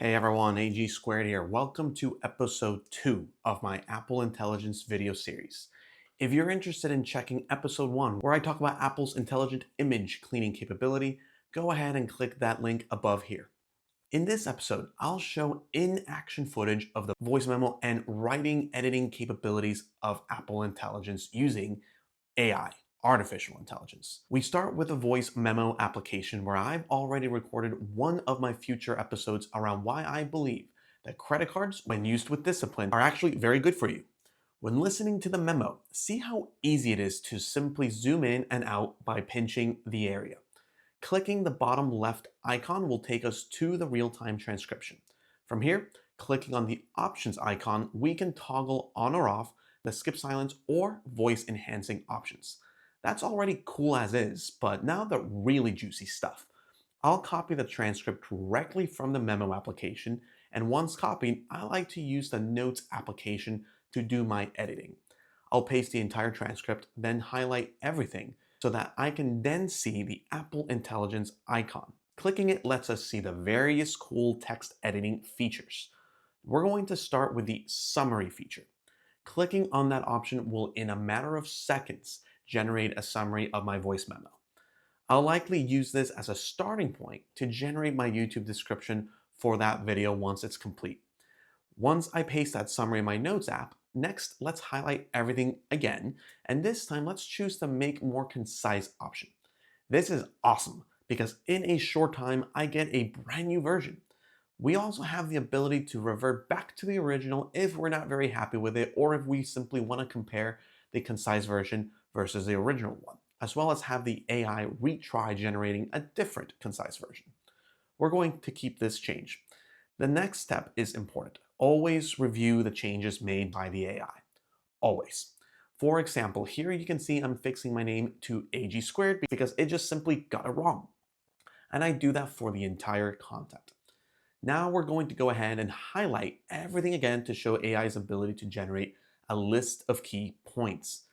Hey everyone, AG Squared here. Welcome to episode 2 of my Apple Intelligence video series. If you're interested in checking episode 1, where I talk about Apple's intelligent image cleaning capability, go ahead and click that link above here. In this episode, I'll show in-action footage of the voice memo and writing editing capabilities of Apple Intelligence using AI, artificial intelligence. We start with the Voice Memo application where I've already recorded one of my future episodes around why I believe that credit cards, when used with discipline, are actually very good for you. When listening to the memo, see how easy it is to simply zoom in and out by pinching the area. Clicking the bottom left icon will take us to the real-time transcription. From here, clicking on the options icon, we can toggle on or off the skip silence or voice enhancing options. That's already cool as is, but now the really juicy stuff. I'll copy the transcript directly from the memo application, and once copied, I like to use the notes application to do my editing. I'll paste the entire transcript, then highlight everything so that I can then see the Apple Intelligence icon. Clicking it lets us see the various cool text editing features. We're going to start with the summary feature. Clicking on that option will, in a matter of seconds, generate a summary of my voice memo. I'll likely use this as a starting point to generate my YouTube description for that video once it's complete. Once I paste that summary in my Notes app, next let's highlight everything again, and this time let's choose the Make More Concise option. This is awesome because in a short time I get a brand new version. We also have the ability to revert back to the original if we're not very happy with it, or if we simply want to compare the concise version versus the original one, as well as have the AI retry generating a different concise version. We're going to keep this change. The next step is important. Always review the changes made by the AI. Always. For example, here you can see I'm fixing my name to AG squared because it just simply got it wrong. And I do that for the entire content. Now we're going to go ahead and highlight everything again to show AI's ability to generate a list of key points.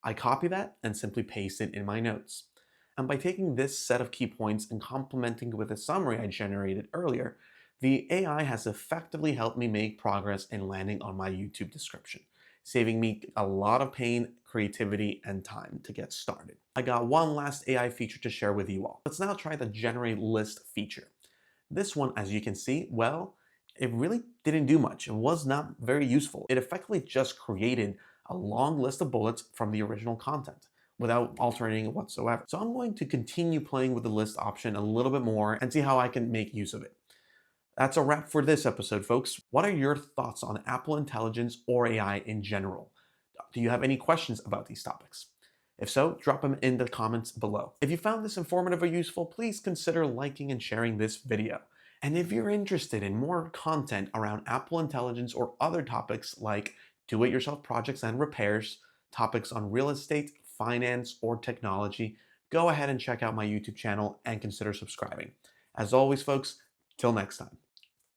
I copy that and simply paste it in my notes. And by taking this set of key points and complementing it with a summary I generated earlier, the AI has effectively helped me make progress in landing on my YouTube description, saving me a lot of pain, creativity, and time to get started. I got one last AI feature to share with you all. Let's now try the Generate List feature. This one, as you can see, well, it really didn't do much. It was not very useful. It effectively just created a long list of bullets from the original content without altering it whatsoever. So I'm going to continue playing with the list option a little bit more and see how I can make use of it. That's a wrap for this episode, folks. What are your thoughts on Apple Intelligence or AI in general? Do you have any questions about these topics? If so, drop them in the comments below. If you found this informative or useful, please consider liking and sharing this video. And if you're interested in more content around Apple Intelligence or other topics like do-it-yourself projects and repairs, topics on real estate, finance, or technology, go ahead and check out my YouTube channel and consider subscribing. As always, folks, till next time.